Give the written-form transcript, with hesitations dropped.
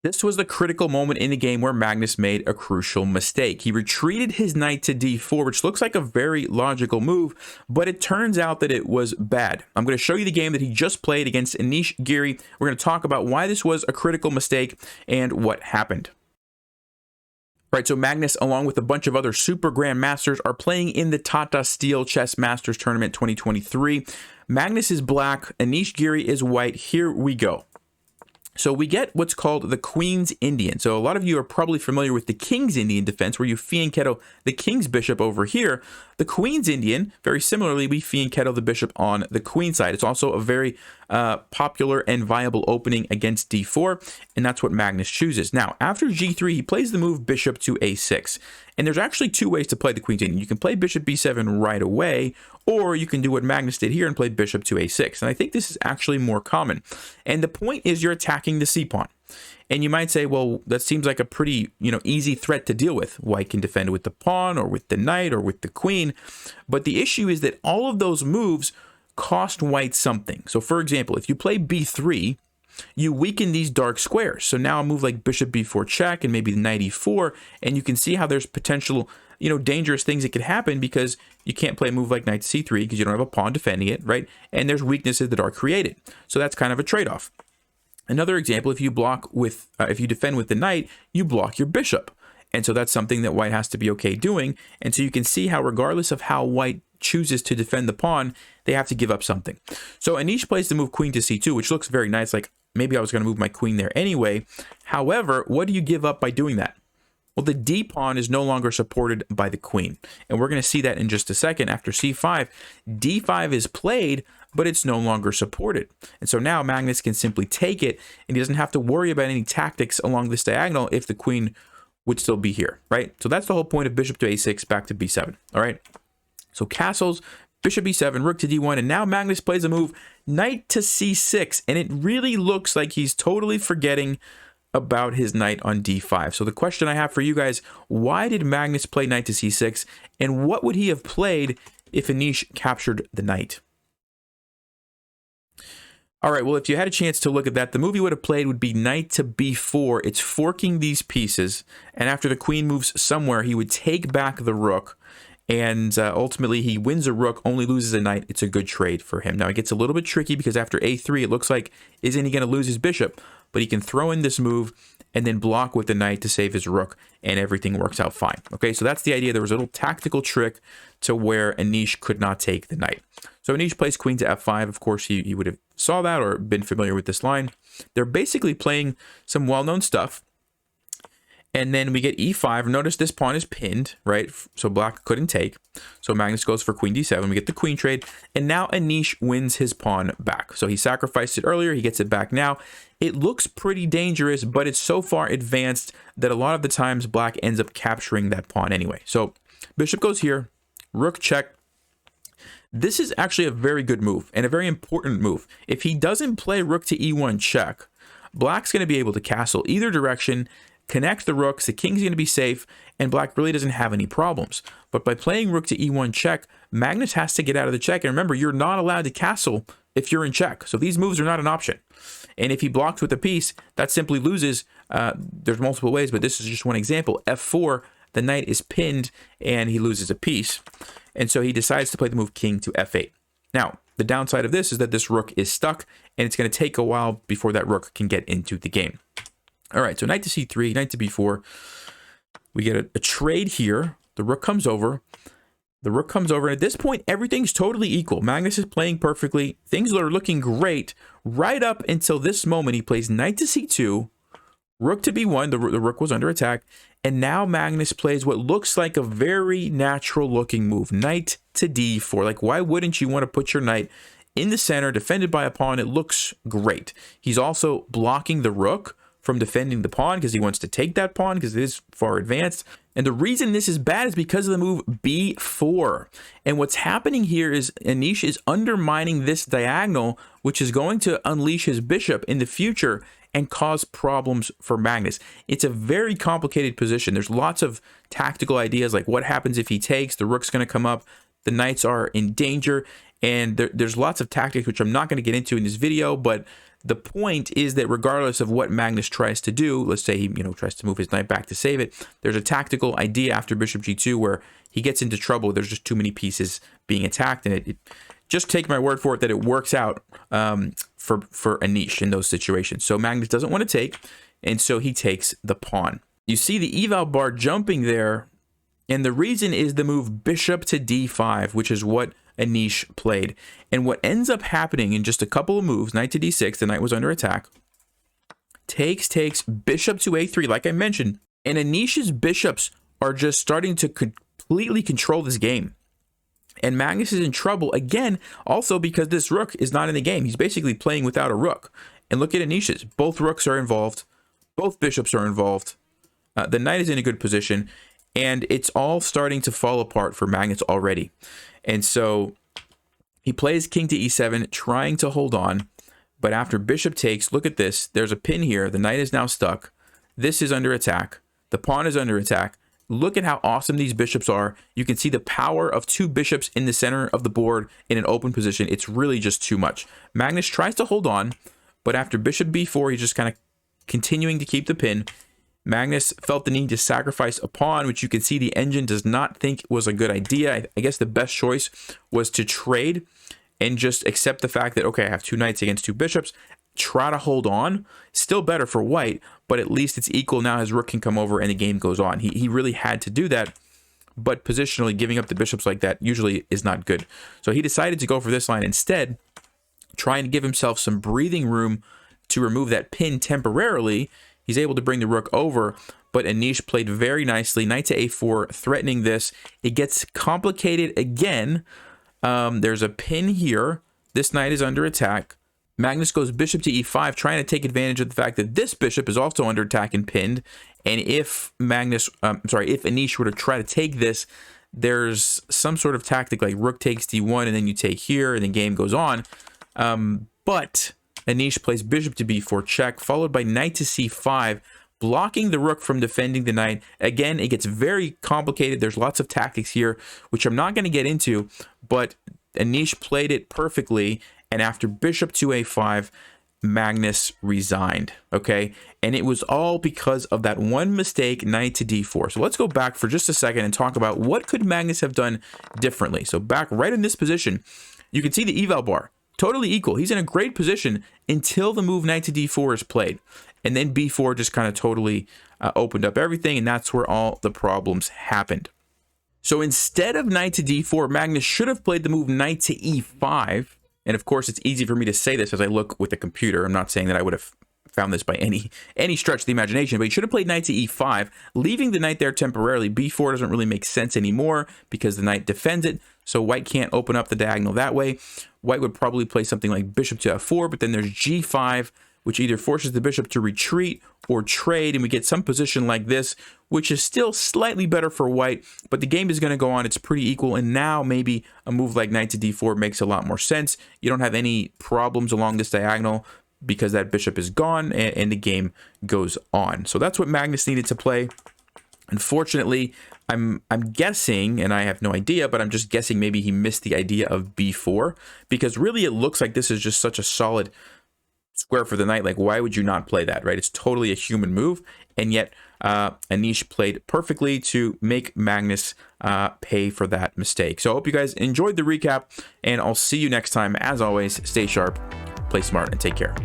This was the critical moment in the game where Magnus made a crucial mistake. He retreated his knight to d4, which looks like a very logical move, but it turns out that it was bad. I'm going to show you the game that he just played against Anish Giri. We're going to talk about why this was a critical mistake and what happened. Right, so Magnus, along with a bunch of other super grandmasters, are playing in the Tata Steel Chess Masters Tournament 2023. Magnus is black, Anish Giri is white. Here we go. So we get what's called the Queen's Indian. So a lot of you are probably familiar with the King's Indian defense, where you fianchetto the King's bishop over here. The Queen's Indian, very similarly, we fianchetto the bishop on the Queen side. It's also a very popular and viable opening against d4, and that's what Magnus chooses. Now, after g3, he plays the move bishop to a6. And there's actually two ways to play the Queen's Indian. You can play bishop b7 right away, or you can do what Magnus did here and play bishop to a6. And I think this is actually more common. And the point is you're attacking the c-pawn. And you might say, well, that seems like a pretty, easy threat to deal with. White can defend with the pawn or with the knight or with the queen. But the issue is that all of those moves cost white something. So for example, if you play b3, you weaken these dark squares. So now a move like bishop b4 check and maybe the knight e4, and you can see how there's potential, dangerous things that could happen because you can't play a move like knight c3 because you don't have a pawn defending it, right? And there's weaknesses that are created. So that's kind of a trade-off. Another example, if you defend with the knight, you block your bishop. And so that's something that white has to be okay doing. And so you can see how regardless of how white chooses to defend the pawn, they have to give up something. So Anish plays the move queen to c2, which looks very nice. Like maybe I was going to move my queen there anyway. However, what do you give up by doing that? Well, the d pawn is no longer supported by the queen. And we're going to see that in just a second. After c5, d5 is played, but it's no longer supported. And so now Magnus can simply take it, and he doesn't have to worry about any tactics along this diagonal if the queen would still be here, right? So that's the whole point of bishop to a6 back to b7, all right? So castles, bishop b7, rook to d1, and now Magnus plays a move knight to c6, and it really looks like he's totally forgetting about his knight on d5. So the question I have for you guys, why did Magnus play knight to c6, and what would he have played if Anish captured the knight? All right, well, if you had a chance to look at that, the move he would have played would be knight to b4. It's forking these pieces, and after the queen moves somewhere, he would take back the rook, and ultimately he wins a rook, only loses a knight. It's a good trade for him. Now, it gets a little bit tricky because after a3, it looks like, isn't he going to lose his bishop? But he can throw in this move and then block with the knight to save his rook, and everything works out fine. Okay, so that's the idea. There was a little tactical trick to where Anish could not take the knight. So Anish plays queen to f5. Of course, he would have saw that or been familiar with this line. They're basically playing some well-known stuff. And then we get e5. Notice this pawn is pinned, right? So black couldn't take. So Magnus goes for queen d7. We get the queen trade. And now Anish wins his pawn back. So he sacrificed it earlier. He gets it back now. It looks pretty dangerous, but it's so far advanced that a lot of the times black ends up capturing that pawn anyway. So bishop goes here. Rook check. This is actually a very good move and a very important move. If he doesn't play rook to e1 check, black's going to be able to castle either direction, connect the rooks, the king's going to be safe, and black really doesn't have any problems. But by playing rook to e1 check, Magnus has to get out of the check. And remember, you're not allowed to castle if you're in check. So these moves are not an option. And if he blocks with a piece, that simply loses. There's multiple ways, but this is just one example. f4, the knight is pinned, and he loses a piece. And so he decides to play the move king to f8. Now, the downside of this is that this rook is stuck, and it's going to take a while before that rook can get into the game. All right, so knight to c3, knight to b4. We get a trade here. The rook comes over. The rook comes over, and at this point, everything's totally equal. Magnus is playing perfectly. Things are looking great right up until this moment. He plays knight to c2, rook to b1. The rook was under attack. And now Magnus plays what looks like a very natural looking move, knight to d4. Like, why wouldn't you want to put your knight in the center, defended by a pawn? It looks great. He's also blocking the rook from defending the pawn because he wants to take that pawn because it is far advanced. And the reason this is bad is because of the move b4. And what's happening here is Anish is undermining this diagonal, which is going to unleash his bishop in the future and cause problems for Magnus. It's a very complicated position. There's lots of tactical ideas like what happens if he takes, the rook's going to come up, the knights are in danger, and there's lots of tactics which I'm not going to get into in this video, but The point is that regardless of what Magnus tries to do, let's say he tries to move his knight back to save it, there's a tactical idea after bishop g2 where he gets into trouble. There's just too many pieces being attacked, and it just take my word for it that it works out for Anish in those situations. So Magnus doesn't want to take, and so he takes the pawn. You see the eval bar jumping there, and the reason is the move bishop to d5, which is what Anish played. And what ends up happening in just a couple of moves, knight to d6, the knight was under attack, takes, bishop to a3, like I mentioned, and Anish's bishops are just starting to completely control this game. And Magnus is in trouble, again, also because this rook is not in the game. He's basically playing without a rook. And look at Anish's. Both rooks are involved. Both bishops are involved. The knight is in a good position. And it's all starting to fall apart for Magnus already. And so he plays king to e7, trying to hold on. But after bishop takes, look at this. There's a pin here. The knight is now stuck. This is under attack. The pawn is under attack. Look at how awesome these bishops are. You can see the power of two bishops in the center of the board in an open position. It's really just too much. Magnus tries to hold on, but after bishop b4, he's just kind of continuing to keep the pin. Magnus felt the need to sacrifice a pawn, which you can see the engine does not think was a good idea. I guess the best choice was to trade and just accept the fact that, okay, I have two knights against two bishops. Try to hold on. Still better for white, but at least it's equal. Now his rook can come over and the game goes on. He really had to do that, but positionally giving up the bishops like that usually is not good. So he decided to go for this line instead, trying to give himself some breathing room to remove that pin temporarily. He's able to bring the rook over, but Anish played very nicely. Knight to a4, threatening this. It gets complicated again. There's a pin here. This knight is under attack. Magnus goes bishop to e5, trying to take advantage of the fact that this bishop is also under attack and pinned. And if if Anish were to try to take this, there's some sort of tactic like rook takes d1, and then you take here, and the game goes on. But Anish plays bishop to b4 check, followed by knight to c5, blocking the rook from defending the knight. Again, it gets very complicated. There's lots of tactics here, which I'm not going to get into, but Anish played it perfectly. And after bishop to a5, Magnus resigned, okay? And it was all because of that one mistake, knight to d4. So let's go back for just a second and talk about what could Magnus have done differently. So back right in this position, you can see the eval bar, totally equal. He's in a great position until the move knight to d4 is played. And then b4 just kind of totally opened up everything, and that's where all the problems happened. So instead of knight to d4, Magnus should have played the move knight to e5. And of course, it's easy for me to say this as I look with the computer. I'm not saying that I would have found this by any stretch of the imagination, but he should have played knight to e5, leaving the knight there temporarily. b4 doesn't really make sense anymore because the knight defends it, so white can't open up the diagonal that way. White would probably play something like bishop to f4, but then there's g5, which either forces the bishop to retreat or trade, and we get some position like this, which is still slightly better for white, but the game is going to go on. It's pretty equal, and now maybe a move like knight to d4 makes a lot more sense. You don't have any problems along this diagonal because that bishop is gone, and the game goes on. So that's what Magnus needed to play. Unfortunately, I'm guessing, and I have no idea, but I'm just guessing maybe he missed the idea of b4, because really it looks like this is just such a solid square for the knight. Like, why would you not play that, right? It's totally a human move, and yet Anish played perfectly to make Magnus pay for that mistake. So I hope you guys enjoyed the recap, and I'll see you next time. As always, stay sharp, play smart, and take care.